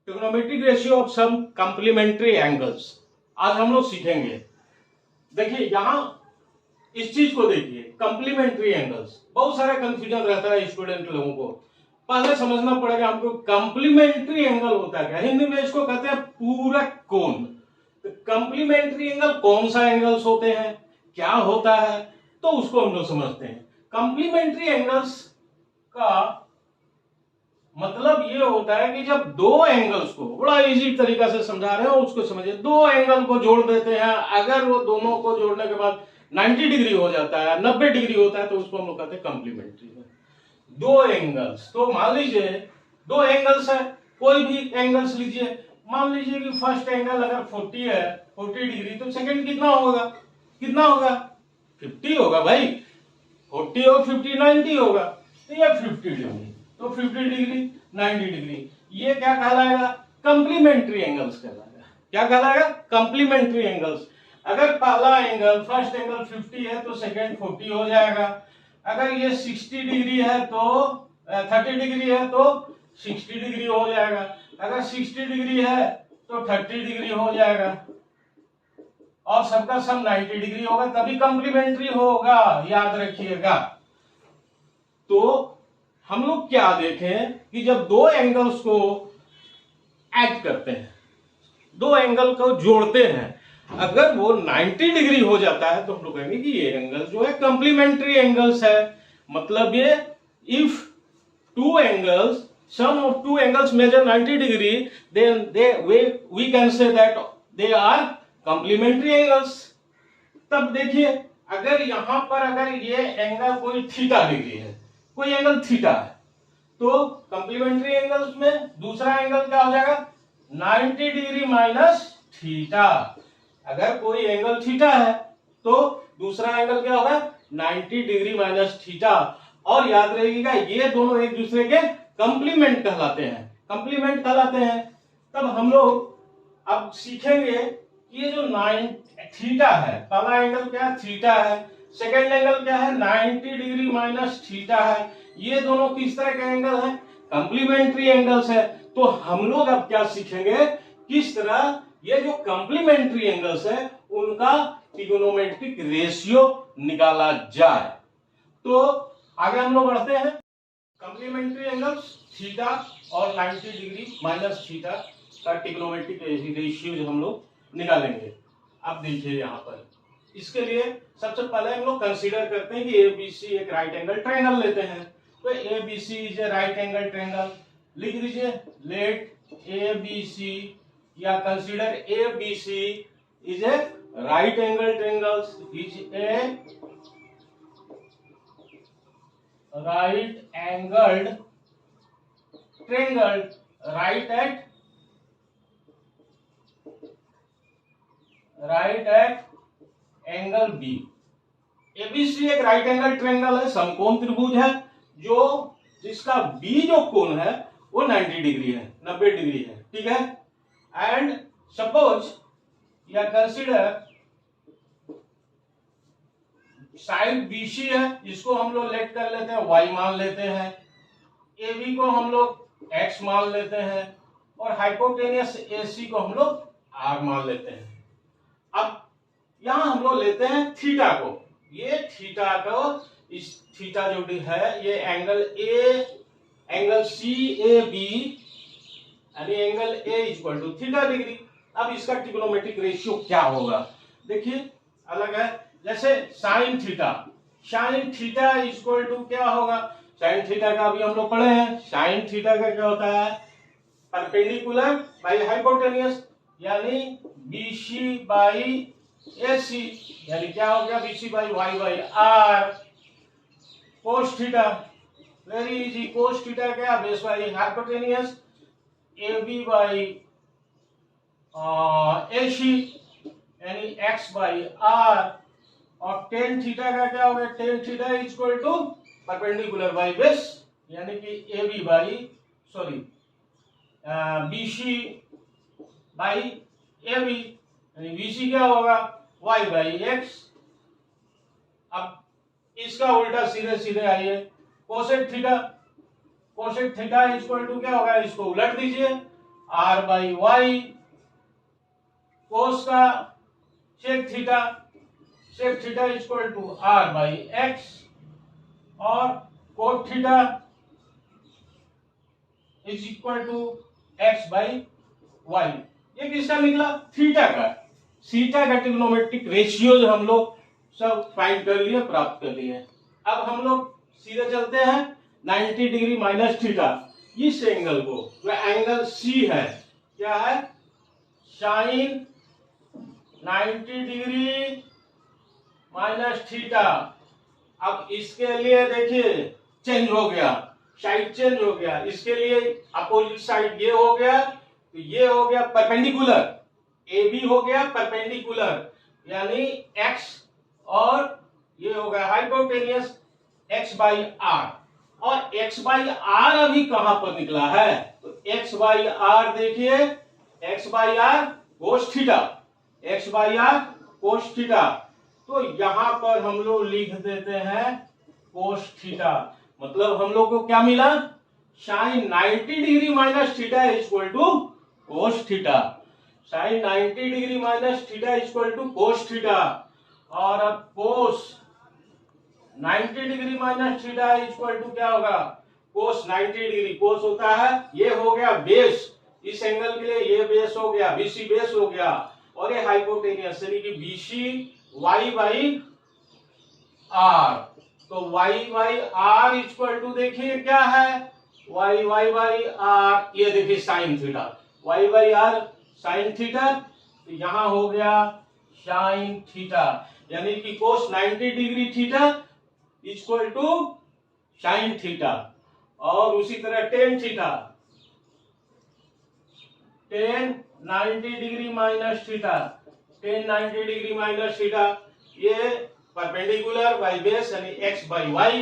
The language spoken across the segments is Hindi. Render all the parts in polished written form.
Trigonometric ratio of some complementary angles आज हम लोग सीखेंगे। देखिए यहां इस चीज को देखिए, कंप्लीमेंट्री एंगल्स, बहुत सारा कंफ्यूजन रहता है स्टूडेंट लोगों को। पहले समझना पड़ेगा हमको कंप्लीमेंट्री एंगल होता है क्या। हिंदी में इसको कहते हैं पूरक कोण। तो कंप्लीमेंट्री एंगल कौन सा एंगल्स होते हैं, क्या होता है, तो उसको हम लोग समझते हैं। कंप्लीमेंट्री एंगल्स का मतलब ये होता है कि जब दो एंगल्स को, बड़ा इजी तरीका से समझा रहे हो उसको समझिए, दो एंगल को जोड़ देते हैं, अगर वो दोनों को जोड़ने के बाद 90 डिग्री हो जाता है, 90 डिग्री होता है, तो उसको हम लोग कहते हैं कंप्लीमेंट्री। दो एंगल्स, तो मान लीजिए दो एंगल्स है, कोई भी एंगल्स लीजिए। मान लीजिए कि फर्स्ट एंगल अगर 40 है, 40 डिग्री, तो सेकंड कितना होगा, कितना होगा, 50 होगा भाई। 40 और 50 90 होगा, तो ये 50 डिग्री, तो 50 डिग्री 90 डिग्री, ये क्या कहलाएगा, कंप्लीमेंट्री एंगल्स कहलाएगा। क्या कहलाएगा, कंप्लीमेंट्री एंगल्स। अगर पहला एंगल, फर्स्ट एंगल 50 है तो सेकंड 40 हो जाएगा। अगर ये 60 डिग्री है तो 30 डिग्री है तो 60 डिग्री हो जाएगा। अगर 60 डिग्री है तो 30 डिग्री हो जाएगा, और सबका सब 90 डिग्री होगा, तभी कंप्लीमेंट्री होगा, याद रखिएगा। तो हम लोग क्या देखें कि जब दो एंगल्स को ऐड करते हैं, दो एंगल को जोड़ते हैं, अगर वो 90 डिग्री हो जाता है तो हम लोग कहेंगे कि ये एंगल जो है कंप्लीमेंट्री एंगल्स है। मतलब ये if two angles, sum of two angles measure 90 degree, then we can say that they are complementary angles. तब देखिए, अगर यहां पर अगर ये एंगल कोई थीटा डिग्री है, कोई एंगल थीटा है, तो कंप्लीमेंट्री एंगल्स में दूसरा एंगल क्या हो जाएगा, 90 डिग्री माइनस थीटा। अगर कोई एंगल थीटा है तो दूसरा एंगल क्या होगा, 90 डिग्री माइनस थीटा। और याद रखिएगा ये दोनों एक दूसरे के कंप्लीमेंट कहलाते हैं, कंप्लीमेंट कहलाते हैं। तब हम लोग अब सीखेंगे कि ये जो 9 थीटा है, पहला एंगल क्या है, थीटा है, सेकेंड एंगल क्या है, 90 डिग्री माइनस थीटा है, ये दोनों किस तरह के एंगल है, कंप्लीमेंट्री एंगल्स है। तो हम लोग अब क्या सीखेंगे, किस तरह ये जो कंप्लीमेंट्री एंगल्स है उनका ट्रिगोनोमेट्रिक रेशियो निकाला जाए। तो आगे हम लोग बढ़ते हैं। कंप्लीमेंट्री एंगल्स थीटा और 90 डिग्री माइनस थीटा का ट्रिगोनोमेट्रिक रेशियो जो हम लोग निकालेंगे। अब देखिए यहां पर, इसके लिए सबसे पहले हम लोग कंसीडर करते हैं कि एबीसी एक राइट एंगल ट्रायंगल लेते हैं। तो ABC is a right angle triangle, लिख दीजिए, लेट एबीसी या consider ABC is a right angle triangle, is a right angled triangle, right at angle B. ABC एक राइट एंगल ट्रायंगल है, समकोण त्रिभुज है, जो जिसका बी जो कोण है वो 90 डिग्री है, 90 डिग्री है, ठीक है। एंड सपोज या कंसीडर साइड बीसी है, इसको हम लोग लेट कर लेते हैं, वाई मान लेते हैं, एबी को हम लोग एक्स मान लेते हैं, और हाइपोटेनियस एसी को हम लोग आर मान लेते हैं। अब यहां हम लोग लेते हैं थीटा को, ये थीटा को, इस थीटा जो है ये angle A, angle C A B, यानी angle A equal to theta degree. अब इसका ट्रिगोनोमेट्रिक रेशियो क्या होगा, देखिए अलग है। जैसे sine theta, sine theta equal to क्या होगा, साइन थीटा का अभी हम लोग पढ़े हैं, साइन थीटा का क्या होता है, परपेंडिकुलर बाई हाइपोटेनियस, यानी बीसी बाई एसी, यानी क्या हो गया, BC by Y by R. Cos theta, very easy, cos theta क्या, base by hypotenuse, A B by AC, यानी एक्स बाई आर। और टेन थीटा का क्या हो गया, tan theta equal to perpendicular by base, यानी कि A B by, sorry BC by A B, यानी बीसी क्या होगा, वाई बाई एक्स। अब इसका उल्टा सीधे सीधे आइए, cosec theta, cosec theta equal to क्या होगा, इसको उलट दीजिए, आर बाई वाई, कोस का sec theta equal to R by X, और cot theta is equal to X by Y. ये किसका निकला? थीटा का। थीटा का ट्रिग्नोमेट्रिक रेशियो हम लोग सब फाइंड कर लिए, प्राप्त कर लिए। अब हम लोग सीधे चलते हैं 90 डिग्री माइनस थीटा, इस एंगल को, जो एंगल सी है, क्या है? Sine 90 degree minus theta. अब इसके लिए देखिए चेंज हो गया, साइड चेंज हो गया। इसके लिए अपोजिट साइड ये हो गया, तो ये हो गया परपेंडिकुलर, ए बी हो गया परपेंडिकुलर, यानी एक्स, और ये हो गया हाइपोटेनियस एक्स बाई आर। और एक्स बाई आर अभी कहां पर निकला है? तो एक्स बाई आर देखिए, X by R cos theta, X by R cos theta. तो यहां पर हम लोग लिख देते हैं कोस थीटा। मतलब हम लोग को क्या मिला? Sine 90 degree minus theta equal to cos theta. Sine 90 degree minus theta equal to cos theta. और अब cos 90 degree minus theta equal to क्या होगा? कोस 90 डिग्री। कोस होता है, ये हो गया बेस, इस एंगल के लिए ये बेस हो गया, बीसी बेस हो गया, और ये हाइपोटेनियस यानी कि बीसी वाई बाई आर। तो Y by R equal to देखिए क्या है? वाई बाई आर, ये देखिए sine theta, Y by R sine theta. तो यहां हो गया साइन थीटा, यानी कि cos 90 degree theta equal to sine theta. और उसी तरह tan theta, tan 90 degree minus theta, tan 90 degree minus theta, ये परपेंडिकुलर बाई बेस यानी X by Y,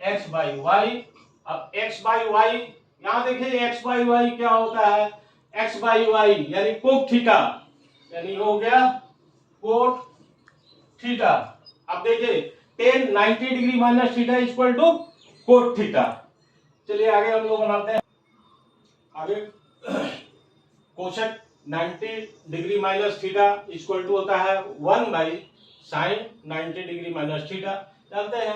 X by Y. अब एक्स बाई वाई, यहां देखिए एक्स बाई वाई क्या होता है? एक्स बाई वाई यानी कोट थीटा, यानी हो गया कोट थीटा। अब देखिए tan 90 degree minus theta equal to cot theta. चलिए आगे हम लोग बनाते हैं। आगे cosec 90 degree minus theta equal to होता है 1 by sine 90 degree minus theta. जानते हैं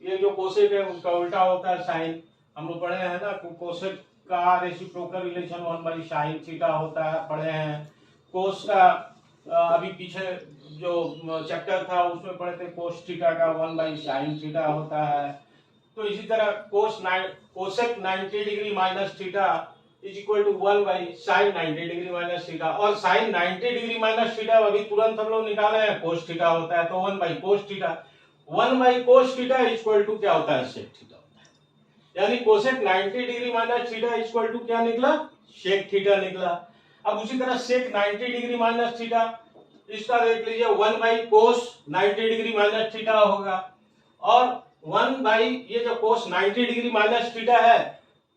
ये जो कोसेक है उसका उल्टा होता है साइन। हम लोग पढ़े हैं ना, कोसेक का reciprocal relation 1 by sine theta होता है, पढ़े हैं। कोस का अभी पीछे जो चैप्टर था उसमें पढ़े थे, कोस थीटा का 1 बाई साइन थीटा होता है। तो इसी तरह cosec 90 degree minus theta is equal to 1 by sine 90 degree minus theta. और साइन 90 डिग्री माइनस थीटा अभी तुरंत हम लोग निकाले हैं, कोस थीटा होता है, तो 1 by cos theta. 1 by cos theta equal to क्या होता है? सेक थीटा होता है। यानी cosec 90 degree minus theta equal to क्या निकला? सेक थीटा निकला। अब उसी तरह सेक 90 डिग्री माइनस थीटा, इसका देख लीजिए 1 by cos 90 degree minus theta होगा, और 1 बाई ये जो कोस 90 डिग्री माइनस थीटा है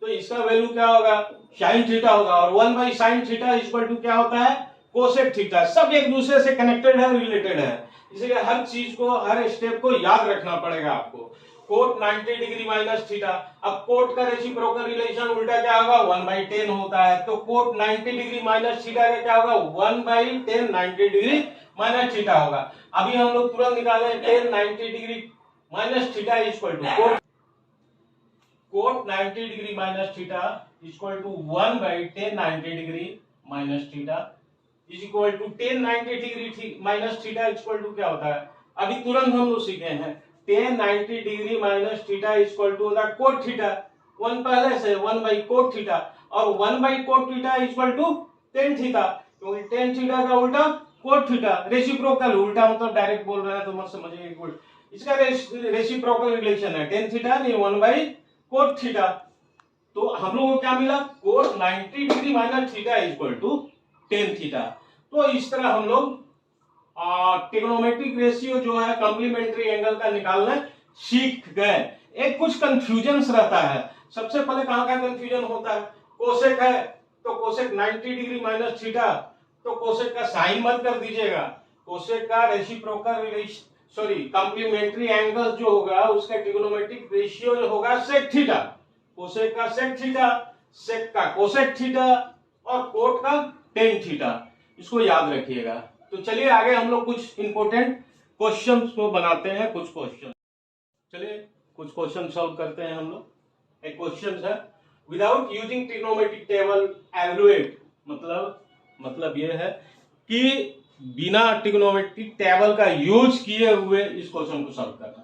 तो इसका वैल्यू क्या होगा? साइन थीटा होगा। और 1 by sine theta equal to क्या होता है? Cosec theta. सब एक दूसरे से कनेक्टेड है, रिलेटेड है, इसलिए हर चीज को, हर स्टेप को याद रखना पड़ेगा आपको। कोट 90 डिग्री माइनस थीटा, अब कोट का रेसिप्रोकल रिलेशन उल्टा क्या होगा? 1 बाई 10 होता है, तो कोट 90 डिग्री माइनस थीटा का क्या होगा? 1 बाई 10 90 डिग्री माइनस थीटा होगा। अभी हम लोग तुरंत निकाले 10 90 degree minus theta equal to cot 90 degree minus theta equal to 1 by 10 90 degree minus theta is equal to 10 90 degree minus theta equal to क्या होता है? अभी तुरंत हम लोग सीखे हैं 10 90 degree minus theta equal to होता है कोट थीटा। 1 पहले से 1 बाई कोट थीटा, और 1 by cot theta equal to 10 theta, क्योंकि 10 थीटा का उल्टा कोट थीटा। रेसिप्रोकल उल्टा मतलब डायरेक्ट बोल रहे हैं तो मत समझिए, इसका रेसिप्रोकल रिलेशन है 10 थीटा नहीं 1 बाई कोट थीटा। तो हम लोग को क्या मिला? Cot 90 degree minus theta equal to 10 theta. तो इस तरह हम लोग ट्रिग्नोमेट्रिक रेशियो जो है कॉम्प्लीमेंट्री एंगल का निकालना सीख गए। एक कुछ कंफ्यूजन रहता है। सबसे पहले कहां का कंफ्यूजन होता है? कोसेक है तो कोसेक 90 डिग्री माइनस थीटा, तो कोसेक का साइन मत कर दीजिएगा। कोसेक का रेसिप्रोकल कॉम्प्लीमेंट्री एंगल जो होगा उसका ट्रिग्नोमेट्रिक रेशियो जो होगा सेक थीटा। कोसेक का सेक थीटा, सेक का कोसेक थीटा, और कोट का टेन थीटा, इसको याद रखिएगा। तो चलिए आगे हम लोग कुछ इंपोर्टेंट क्वेश्चंस को बनाते हैं, कुछ क्वेश्चन। चलिए कुछ क्वेश्चन सॉल्व करते हैं हम लोग। एक क्वेश्चन है, without using trigonometric table evaluate, मतलब ये है कि बिना ट्रिग्नोमेट्रिक टेबल का यूज किए हुए इस क्वेश्चन को सॉल्व करना।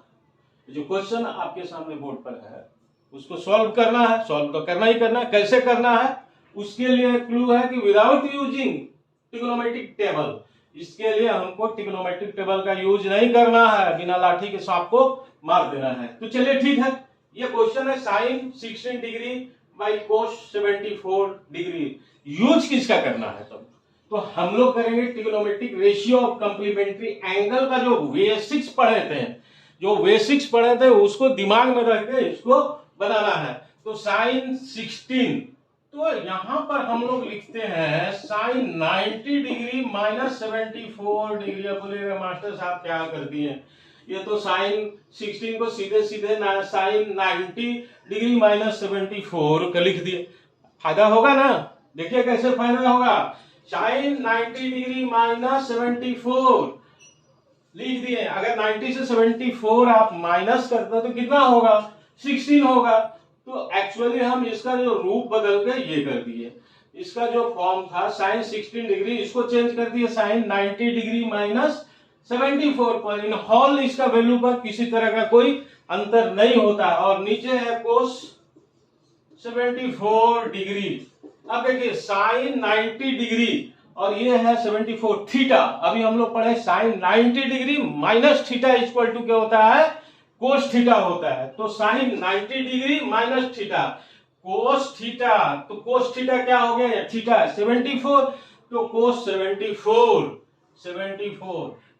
जो क्वेश्चन आपके सामने बोर्ड पर है उसको सॉल्व करना है, सॉल्व तो करना ही करना। कैसे करना है उसके लिए क्लू है कि विदाउट यूजिंग ट्रिग्नोमेट्रिक टेबल, इसके लिए हमको ट्रिग्नोमेट्रिक टेबल का यूज नहीं करना है, बिना लाठी के सांप को मार देना है। तो चलिए ठीक है, ये क्वेश्चन है sine 16 degree by cos 74 degree, use किसका करना है। तो हम लोग करेंगे trigonometric ratio of complementary angle का जो बेसिक्स पढ़े थे उसको दिमाग में रख के इसको बनाना है। तो साइन 16, तो यहां पर हम लोग लिखते हैं साइन 90 डिग्री माइनस 74 डिग्री। अब बोलेगा मास्टर साहब क्या कर दिए, ये तो साइन 16 को सीधे साइन 90 डिग्री माइनस 74 का लिख दिए, फायदा होगा ना। देखिए कैसे फायदा होगा, साइन 90 डिग्री माइनस 74 लिख दिए, अगर 90 से 74 आप माइनस करते हो तो कितना होगा, 16 होगा। तो एक्चुअली हम इसका जो रूप बदल के ये कर दिए, इसका जो फॉर्म था साइन 16 डिग्री, इसको चेंज कर दिए साइन 90 डिग्री माइनस 74 पर। इन हॉल इसका वैल्यू पर किसी तरह का कोई अंतर नहीं होता है, और नीचे है कोस 74 डिग्री। अब देखिए साइन 90 डिग्री और ये है 74 थीटा। अभी हम लोग पढ़े sine 90 degree minus theta equal to क्या होता है, कोस थीटा होता है। तो sine 90 degree minus theta cos theta, तो कोस थीटा क्या हो गया, थीटा 74, तो कोस 74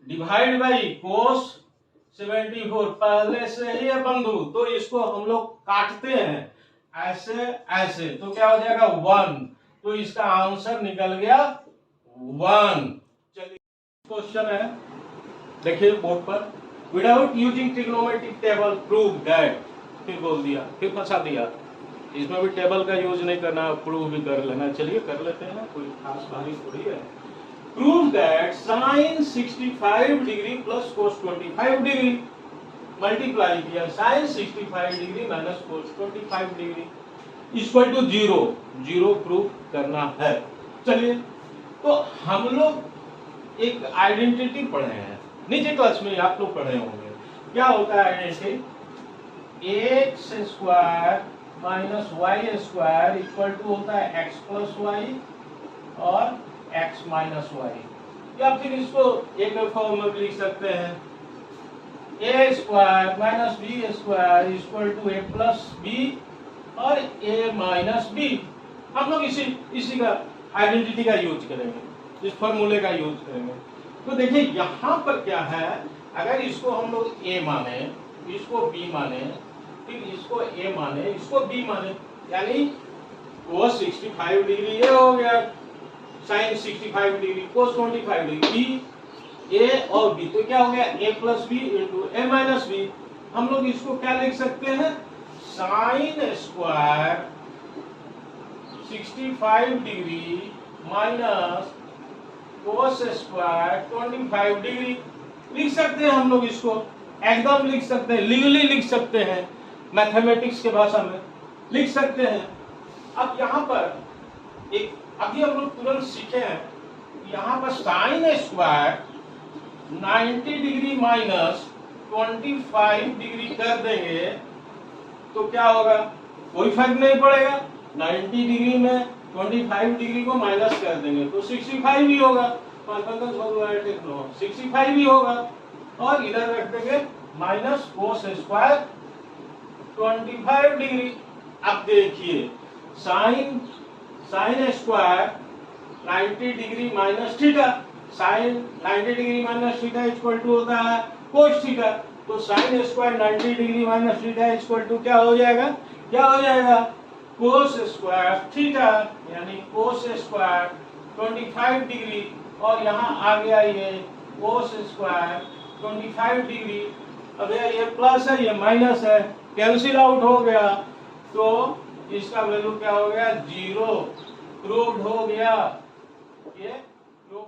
डिवाइड बाई कोस 74, पहले से ही है बंधु, तो इसको हम लोग काटते हैं ऐसे, तो क्या हो जाएगा 1, तो इसका आंसर निकल गया 1। चलिए क्वेश्चन है, देखिए बोर्ड पर, without using trigonometric table prove that, फिर बोल दिया, फिर फंसा दिया। इसमें भी टेबल का यूज नहीं करना, प्रूव भी कर लेना। चलिए कर लेते हैं, कोई खास भारी थोड़ी है। Prove that sine 65 degree plus cos 25 degree, multiply किया sine 65 degree minus cos 25 degree equal to 0 prove करना है। चलिए, तो हम लोग एक आइडेंटिटी पढ़े हैं नीचे क्लास में, आप लोग पढ़े होंगे। क्या होता है identity, X square minus Y square equal to होता है एक्स प्लस वाई और एक्स माइनस वाई, या फिर इसको एक फॉर्म में लिख सकते हैं A square minus B square equal to A plus B और ए माइनस बी। हम लोग इसी का आइडेंटिटी का यूज करेंगे, इस फॉर्मूले का यूज करेंगे। तो देखिए यहाँ पर क्या है, अगर इसको हम लोग ए माने, इसको बी माने, फिर इसको ए माने, इसको बी माने, यानी कोस 65 डिग्री ये हो गया, साइन 65 डिग्री कोस 25 डिग्री, ए और बी, तो क्या हो गया ए प्लस बी इंटू ए माइनस बी। हम लोग इसको क्या लिख सकते हैं, sine square 65 degree minus cos square 25 degree लिख सकते हैं। हम लोग इसको एकदम लिख सकते हैं, लीगली लिख सकते हैं, मैथमेटिक्स के भाषा में लिख सकते हैं। अब यहाँ पर एक अभी हम लोग तुरंत सीखे हैं, यहाँ पर sign square 90 degree minus 25 degree कर देंगे तो क्या होगा, कोई फर्क नहीं पड़ेगा। 90 डिग्री में 25 डिग्री को माइनस कर देंगे तो 65 ही होगा, 65 ही होगा, और इधर रख देंगे माइनस कोस स्क्वायर 25 डिग्री। अब देखिए sine square 90 degree minus theta, sine 90 degree minus theta equal to होता है कोस थीटा, तो sine square 90 degree minus theta equal to क्या हो जाएगा, कोस स्क्वायर थीटा, यानी कोस स्क्वायर 25 डिग्री, और यहाँ आ गया ये कोस स्क्वायर 25 डिग्री। अब ये प्लस है ये माइनस है, कैंसिल आउट हो गया, तो इसका वैल्यू क्या हो गया 0। क्रूव्ड हो गया, ये प्रूव